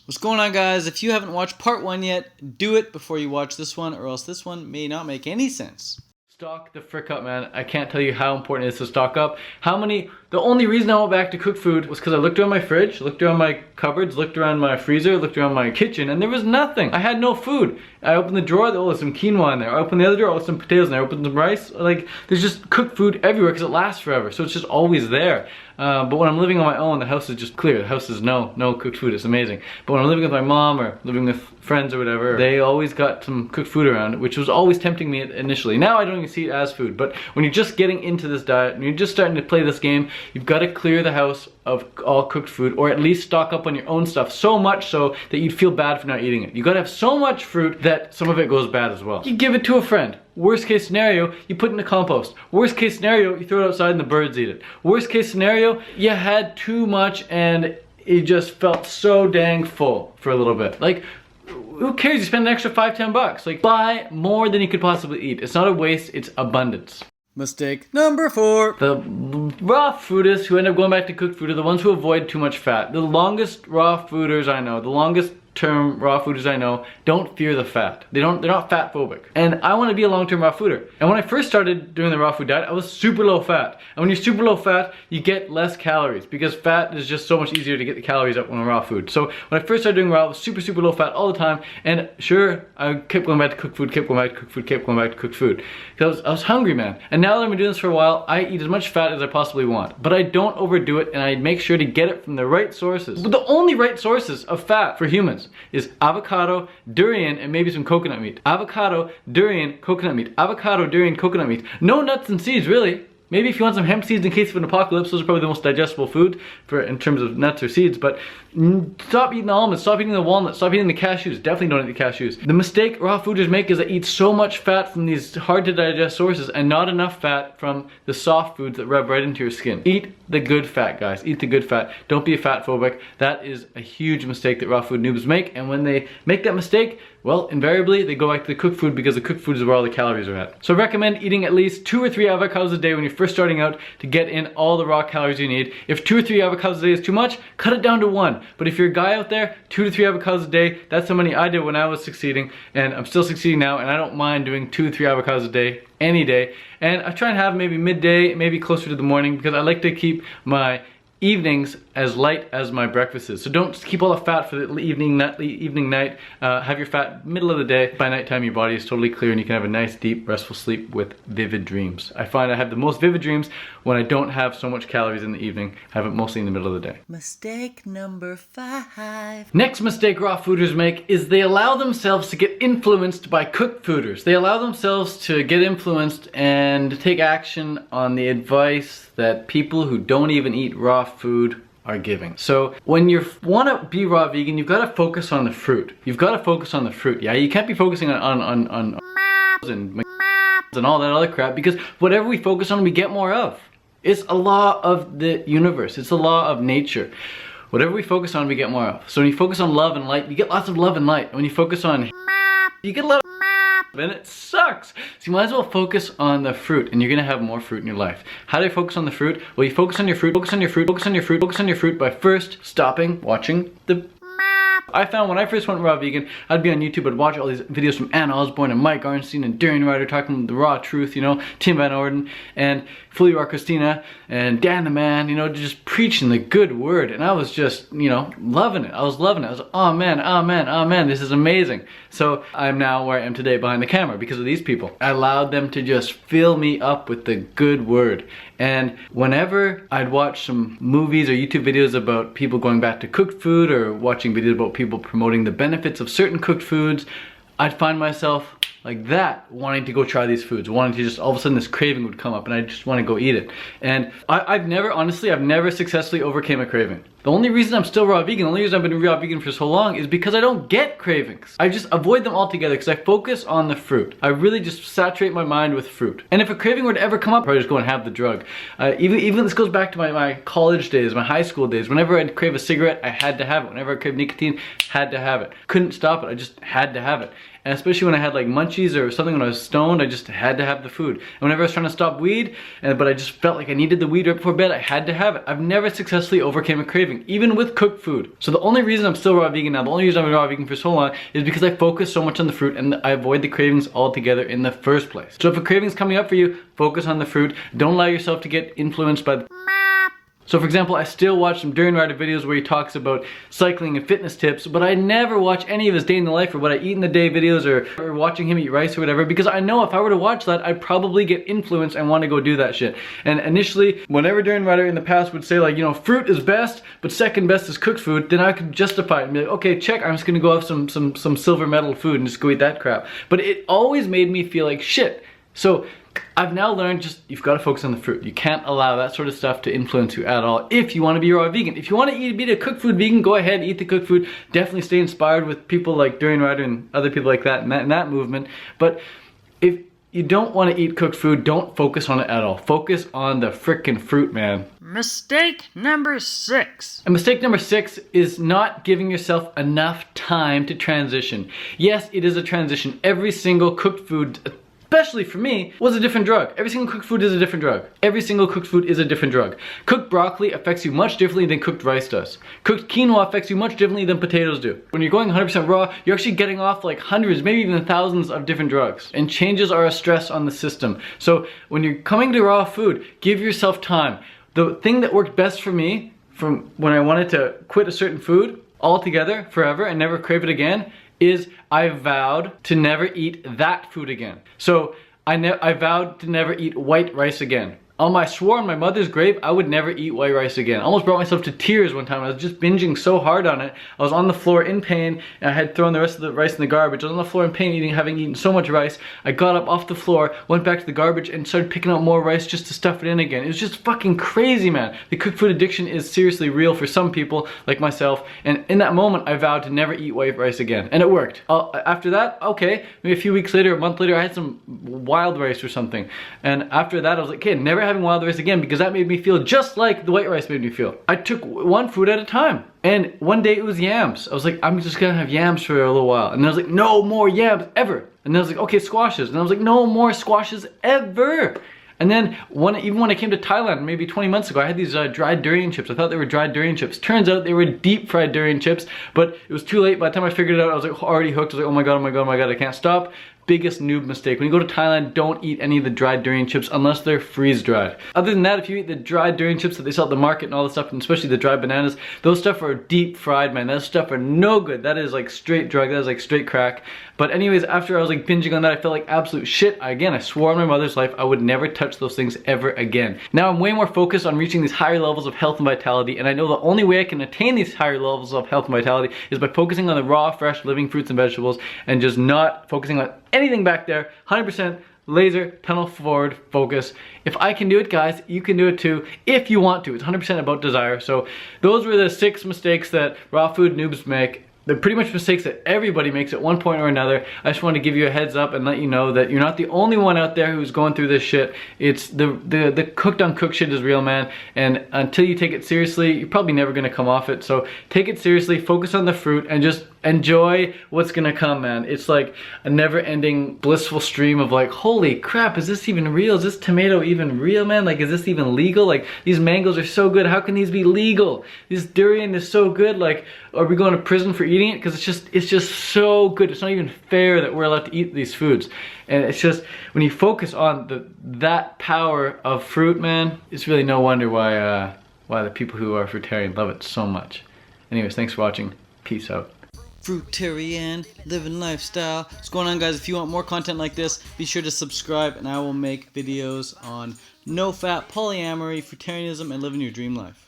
What's going on, guys? If you haven't watched part 1 yet, do it before you watch this one, or else this one may not make any sense. Stock the frick up, man. I can't tell you how important it is to stock up. The only reason I went back to cook food was because I looked around my fridge, looked around my cupboards, looked around my freezer, looked around my kitchen, and there was nothing. I had no food. I opened the drawer, oh, there's some quinoa in there. I opened the other drawer, oh, some potatoes in there. I opened some rice. Like, there's just cooked food everywhere because it lasts forever, so it's just always there. But when I'm living on my own, the house is just clear. The house is no cooked food. It's amazing. But when I'm living with my mom or living with friends or whatever, they always got some cooked food around, which was always tempting me initially. Now I don't even see it as food, but when you're just getting into this diet and you're just starting to play this game, you've got to clear the house of all cooked food, or at least stock up on your own stuff, so much so that you'd feel bad for not eating it. You gotta have so much fruit that some of it goes bad as well. You give it to a friend. Worst case scenario, you put it in the compost. Worst case scenario, you throw it outside and the birds eat it. Worst case scenario, you had too much and it just felt so dang full for a little bit. Like, who cares? You spend an extra $5-10. Like, buy more than you could possibly eat. It's not a waste, it's abundance. Mistake number 4. The raw foodists who end up going back to cooked food are the ones who avoid too much fat. The longest raw fooders I know, the longest term raw fooders I know, don't fear the fat. They're not fat phobic. And I want to be a long-term raw fooder. And when I first started doing the raw food diet, I was super low fat. And when you're super low fat, you get less calories because fat is just so much easier to get the calories up on raw food. So when I first started doing raw, I was super low fat all the time. And sure, I kept going back to cooked food, kept going back to cooked food, kept going back to cooked food. Because I was hungry, man. And now that I've been doing this for a while, I eat as much fat as I possibly want. But I don't overdo it, and I make sure to get it from the right sources. But the only right sources of fat for humans is avocado, durian, and maybe some coconut meat. Avocado, durian, coconut meat. Avocado, durian, coconut meat. No nuts and seeds, really. Maybe if you want some hemp seeds in case of an apocalypse, those are probably the most digestible food in terms of nuts or seeds, but stop eating the almonds, stop eating the walnuts, stop eating the cashews. Definitely don't eat the cashews. The mistake raw fooders make is they eat so much fat from these hard to digest sources and not enough fat from the soft foods that rub right into your skin. Eat the good fat, guys. Eat the good fat. Don't be a fat phobic. That is a huge mistake that raw food noobs make, and when they make that mistake, well, invariably they go back to the cooked food because the cooked food is where all the calories are at. So I recommend eating at least 2 or 3 avocados a day when you're first starting out to get in all the raw calories you need. If 2 or 3 avocados a day is too much, cut it down to 1. But if you're a guy out there, 2 to 3 avocados a day, that's how many I did when I was succeeding, and I'm still succeeding now, and I don't mind doing 2 to 3 avocados a day any day. And I try and have maybe midday, maybe closer to the morning, because I like to keep my evenings as light as my breakfast is. So don't keep all the fat for the evening night. Have your fat middle of the day. By nighttime your body is totally clear and you can have a nice deep restful sleep with vivid dreams. I find I have the most vivid dreams when I don't have so much calories in the evening. I have it mostly in the middle of the day. Mistake number 5. Next mistake raw fooders make is they allow themselves to get influenced by cooked fooders. They allow themselves to get influenced and take action on the advice that people who don't even eat raw food are giving. So when you want to be raw vegan, you've got to focus on the fruit. You've got to focus on the fruit. Yeah, you can't be focusing on and all that other crap, because whatever we focus on, we get more of. It's a law of the universe. It's a law of nature. Whatever we focus on, we get more of. So when you focus on love and light, you get lots of love and light. And when you focus on you get a lot of and it sucks. So you might as well focus on the fruit, and you're gonna have more fruit in your life. How do you focus on the fruit? Well, you focus on your fruit, focus on your fruit, focus on your fruit, focus on your fruit by first stopping watching the I found when I first went raw vegan, I'd be on YouTube, I'd watch all these videos from Anna Osborne and Mike Arnstein and Darian Ryder talking the raw truth, you know, Tim Van Orden and Fully Raw Christina and Dan the Man, you know, just preaching the good word. And I was just, you know, loving it. I was loving it. I was like, oh man, oh man, oh man, this is amazing. So I'm now where I am today behind the camera because of these people. I allowed them to just fill me up with the good word. And whenever I'd watch some movies or YouTube videos about people going back to cooked food, or watching videos about people promoting the benefits of certain cooked foods, I'd find myself like that, wanting to go try these foods, wanting to just, all of a sudden this craving would come up and I just want to go eat it. And I've never successfully overcame a craving. The only reason I'm still raw vegan, the only reason I've been raw vegan for so long is because I don't get cravings. I just avoid them altogether because I focus on the fruit. I really just saturate my mind with fruit. And if a craving were to ever come up, I'd probably just go and have the drug. Even this goes back to my college days, my high school days. Whenever I'd crave a cigarette, I had to have it. Whenever I craved nicotine, had to have it. Couldn't stop it, I just had to have it. And especially when I had like munchies or something when I was stoned, I just had to have the food. And whenever I was trying to stop weed, but I just felt like I needed the weed right before bed, I had to have it. I've never successfully overcame a craving. craving, even with cooked food. So the only reason I'm still raw vegan now, the only reason I've been raw vegan for so long is because I focus so much on the fruit and I avoid the cravings altogether in the first place. So if a craving's coming up for you, focus on the fruit. Don't allow yourself to get influenced by the... So for example, I still watch some During Rider videos where he talks about cycling and fitness tips, but I never watch any of his day in the life or what I eat in the day videos or watching him eat rice or whatever, because I know if I were to watch that, I'd probably get influenced and want to go do that shit. And initially, whenever During Rider in the past would say like, you know, fruit is best, but second best is cooked food, then I could justify it and be like, okay, check, I'm just gonna go have some silver medal food and just go eat that crap. But it always made me feel like shit. So I've now learned just, you've got to focus on the fruit. You can't allow that sort of stuff to influence you at all if you want to be raw vegan. If you want to be a cooked food vegan, go ahead, eat the cooked food. Definitely stay inspired with people like During Rider and other people like that in that movement. But if you don't want to eat cooked food, don't focus on it at all. Focus on the frickin' fruit, man. Mistake number 6. And mistake number 6 is not giving yourself enough time to transition. Yes, it is a transition. Every single cooked food, especially for me, was a different drug. Every single cooked food is a different drug. Every single cooked food is a different drug. Cooked broccoli affects you much differently than cooked rice does. Cooked quinoa affects you much differently than potatoes do. When you're going 100% raw, you're actually getting off like hundreds, maybe even thousands of different drugs. And changes are a stress on the system. So when you're coming to raw food, give yourself time. The thing that worked best for me from when I wanted to quit a certain food altogether, forever, and never crave it again, is I vowed to never eat that food again. So I vowed to never eat white rice again. I swore on my mother's grave I would never eat white rice again. I almost brought myself to tears one time. I was just binging so hard on it. I was on the floor in pain and I had thrown the rest of the rice in the garbage. I was on the floor in pain having eaten so much rice. I got up off the floor, went back to the garbage and started picking up more rice just to stuff it in again. It was just fucking crazy, man. The cooked food addiction is seriously real for some people like myself. And in that moment, I vowed to never eat white rice again. And it worked. After that, okay, maybe a few weeks later, a month later, I had some wild rice or something. And after that, I was like, okay, never having wild rice again, because that made me feel just like the white rice made me feel. I took one food at a time. And one day it was yams. I was like, I'm just gonna have yams for a little while. And then I was like, no more yams ever. And then I was like, okay, squashes. And I was like, no more squashes ever. And then even when I came to Thailand maybe 20 months ago, I had these dried durian chips. I thought they were dried durian chips. Turns out they were deep fried durian chips, but it was too late. By the time I figured it out, I was like already hooked. I was like, oh my god, oh my god, oh my god, I can't stop. Biggest noob mistake. When you go to Thailand, don't eat any of the dried durian chips unless they're freeze dried. Other than that, if you eat the dried durian chips that they sell at the market and all this stuff, and especially the dried bananas, those stuff are deep fried, man. Those stuff are no good. That is like straight drug. That is like straight crack. But anyways, after I was like binging on that, I felt like absolute shit. Again, I swore on my mother's life I would never touch those things ever again. Now I'm way more focused on reaching these higher levels of health and vitality, and I know the only way I can attain these higher levels of health and vitality is by focusing on the raw, fresh, living fruits and vegetables, and just not focusing on anything back there. 100% laser, tunnel forward focus. If I can do it, guys, you can do it too if you want to. It's 100% about desire. So those were the 6 mistakes that raw food noobs make. They're pretty much mistakes that everybody makes at one point or another. I just want to give you a heads up and let you know that you're not the only one out there who's going through this shit. It's the cooked on cooked shit is real, man. And until you take it seriously, you're probably never gonna come off it. So take it seriously, focus on the fruit, and just enjoy what's gonna come, man. It's like a never-ending blissful stream of like, holy crap, is this even real? Is this tomato even real, man? Like, is this even legal? Like, these mangoes are so good, how can these be legal? This durian is so good, like, are we going to prison for eating it? Because it's just so good. It's not even fair that we're allowed to eat these foods. And it's just, when you focus on that power of fruit, man, it's really no wonder why the people who are fruitarian love it so much. Anyways, thanks for watching. Peace out. Fruitarian, living lifestyle. What's going on, guys? If you want more content like this, be sure to subscribe, and I will make videos on no fat, polyamory, fruitarianism, and living your dream life.